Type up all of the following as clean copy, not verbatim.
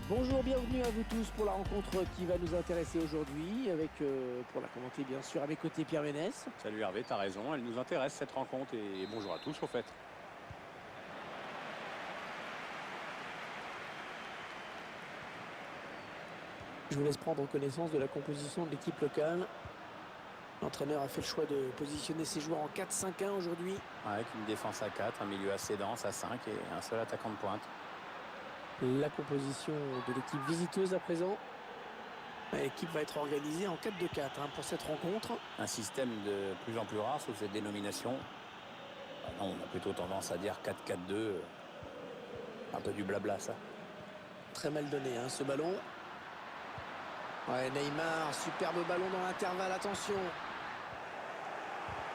Bonjour, bienvenue à vous tous pour la rencontre qui va nous intéresser aujourd'hui avec, pour la commenter bien sûr, à mes côtés Pierre Ménès. Salut Hervé, t'as raison, elle nous intéresse cette rencontre et bonjour à tous au fait. Je vous laisse prendre connaissance de la composition de l'équipe locale. L'entraîneur a fait le choix de positionner ses joueurs en 4-5-1 aujourd'hui. Avec une défense à 4, un milieu assez dense à 5 et un seul attaquant de pointe. La composition de l'équipe visiteuse à présent. L'équipe va être organisée en 4-2-4 pour cette rencontre. Un système de plus en plus rare sous cette dénomination. Non, on a plutôt tendance à dire 4-4-2. Un peu du blabla ça. Très mal donné ce ballon. Ouais, Neymar, superbe ballon dans l'intervalle, attention.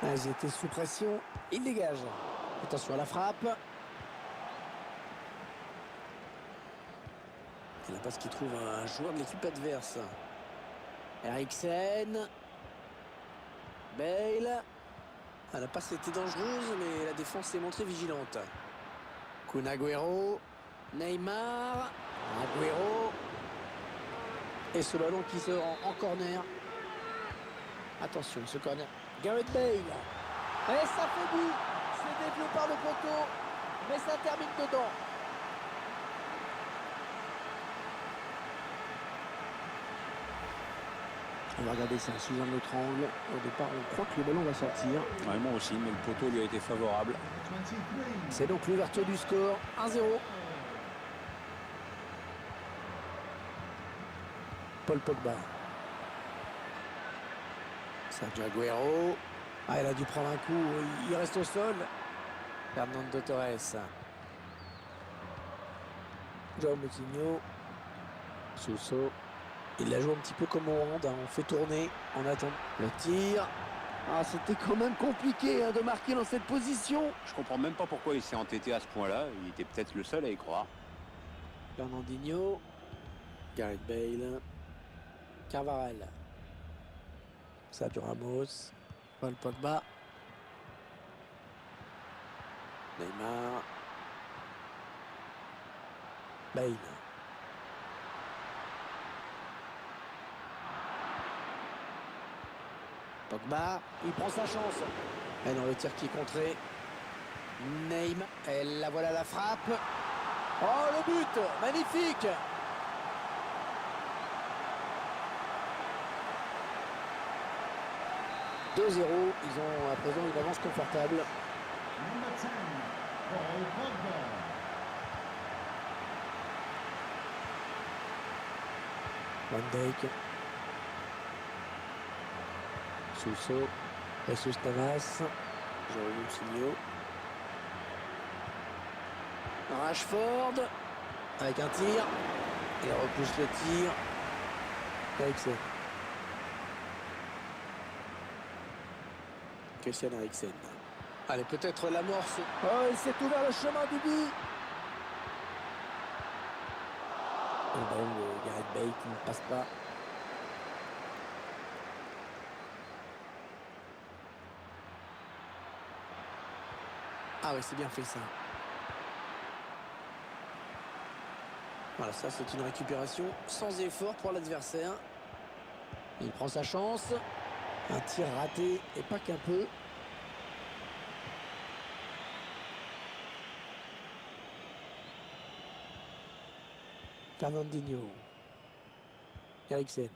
Ils étaient sous pression, il dégage. Attention à la frappe. Et la passe qui trouve un joueur de l'équipe adverse. Eriksen. Bale. La passe était dangereuse, mais la défense s'est montrée vigilante. Kun Agüero. Neymar. Agüero. Et ce ballon qui se rend en corner. Attention, ce corner. Gareth Bale. Et ça fait but. C'est dévié par le poteau. Mais ça termine dedans. On va regarder ça sous un autre angle. Au départ, on croit que le ballon va sortir. Ouais, moi aussi, mais le poteau lui a été favorable. C'est donc l'ouverture du score. 1-0. Paul Pogba. Sergio Agüero. Il a dû prendre un coup. Il reste au sol. Fernando Torres. João Moutinho. Sousso. Il la joue un petit peu comme au hand. On fait tourner. On attend le tir. C'était quand même compliqué de marquer dans cette position. Je comprends même pas pourquoi il s'est entêté à ce point-là. Il était peut-être le seul à y croire. Fernandinho. Gareth Bale. Carvajal. Sergio Ramos. Paul Pogba. Neymar. Bale. Pogba, il prend sa chance. Et dans le tir qui est contré. Neymar. Et la voilà la frappe. Oh, le but magnifique. « 2-0, ils ont à présent une avance confortable. Number 10, Paul Pogba. Van Dijk. Sousso. Jesus Navas. João Moutinho. Rashford. Avec un tir. Il repousse le tir. Eriksen. Christian Eriksen. Allez, peut-être l'amorce. Oh, il s'est ouvert le chemin du but. Le ballon de Gareth Bale qui ne passe pas. Ah oui, c'est bien fait ça. Voilà, ça c'est une récupération sans effort pour l'adversaire. Il prend sa chance. Un tir raté et pas qu'un peu. Fernandinho. Eriksen.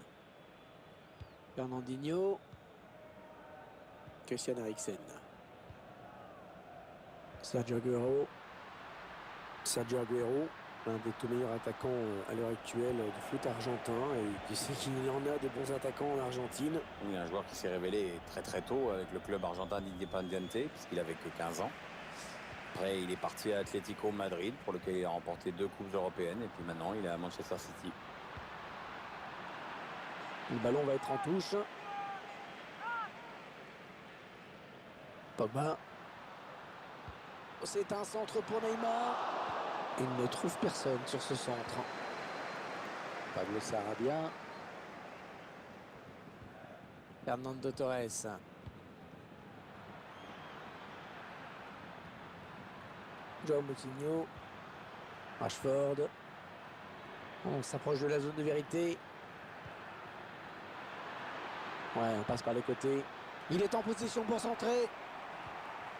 Fernandinho. Christian Eriksen. Sergio Agüero. Sergio Agüero, l'un des tout meilleurs attaquants à l'heure actuelle du foot argentin. Et qui sait qu'il en a des bons attaquants en Argentine. Oui, un joueur qui s'est révélé très très tôt avec le club argentin d'Independiente, puisqu'il avait que 15 ans. Après, il est parti à Atlético Madrid, pour lequel il a remporté 2 coupes européennes. Et puis maintenant, il est à Manchester City. Le ballon va être en touche. Pogba. C'est un centre pour Neymar. Il ne trouve personne sur ce centre. Pablo Sarabia. Fernando Torres. João Moutinho. Rashford. On s'approche de la zone de vérité. Ouais, on passe par les côtés. Il est en position pour centrer.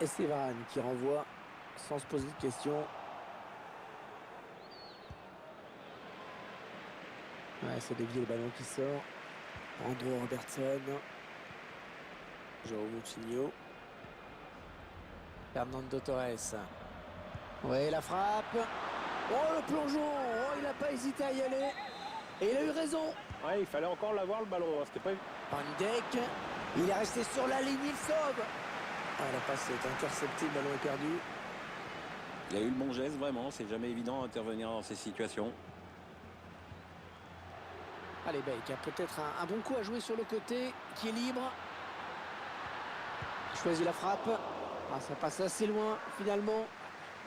Et c'est Varane qui renvoie sans se poser de questions. Ouais, c'est dévié le ballon qui sort. Andrew Robertson. João Moutinho. Fernando Torres. Ouais, la frappe. Oh, le plongeon. Oh, il n'a pas hésité à y aller. Et il a eu raison. Ouais, il fallait encore l'avoir le ballon. C'était pas... Van Dijk. Il est resté sur la ligne, il sauve. Ah, la passe est interceptée, le ballon est perdu. Il a eu le bon geste, vraiment. C'est jamais évident d'intervenir dans ces situations. Allez, Beck a peut-être un bon coup à jouer sur le côté, qui est libre. Il choisit la frappe. Ah, ça passe assez loin, finalement.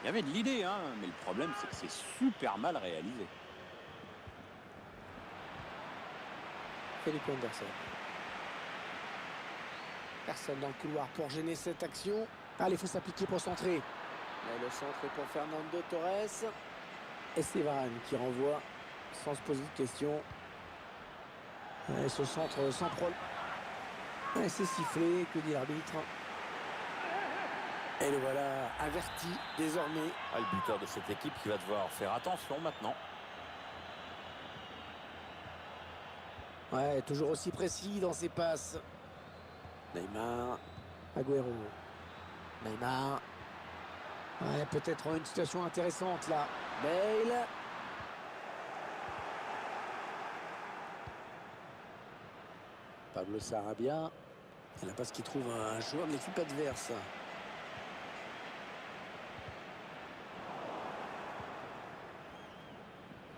Il y avait de l'idée, hein, mais le problème, c'est que c'est super mal réalisé. Felipe Anderson. Personne dans le couloir pour gêner cette action. Allez, il faut s'appliquer pour centrer. Là, le centre est pour Fernando Torres. Et c'est Varane qui renvoie sans se poser de questions. Et ce centre sans problème. C'est sifflé, que dit l'arbitre. Et le voilà averti désormais. Ah, le buteur de cette équipe qui va devoir faire attention maintenant. Ouais, toujours aussi précis dans ses passes. Neymar, Agüero. Neymar. Ouais, peut-être une situation intéressante là. Bale. Pablo Sarabia. Et la passe qui trouve un joueur de l'équipe adverse.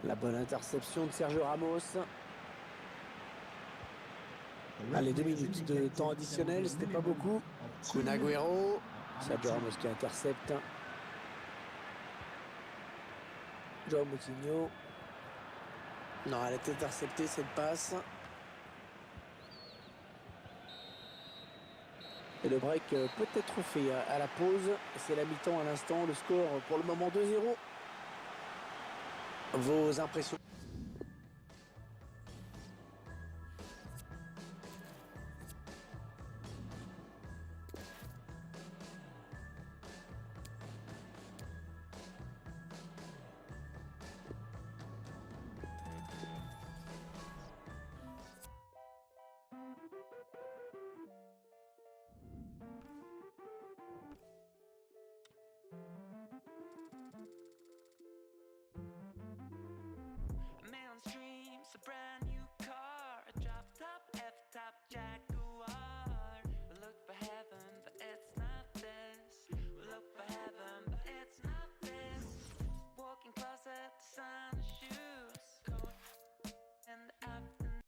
La bonne interception de Sergio Ramos. Allez, 2 minutes de temps additionnel, c'était pas beaucoup. Kun Agüero. Sergio Ramos qui intercepte. João Moutinho. Non, elle a été interceptée cette passe. Et le break peut être fait à la pause. C'est la mi-temps à l'instant. Le score pour le moment 2-0. Vos impressions?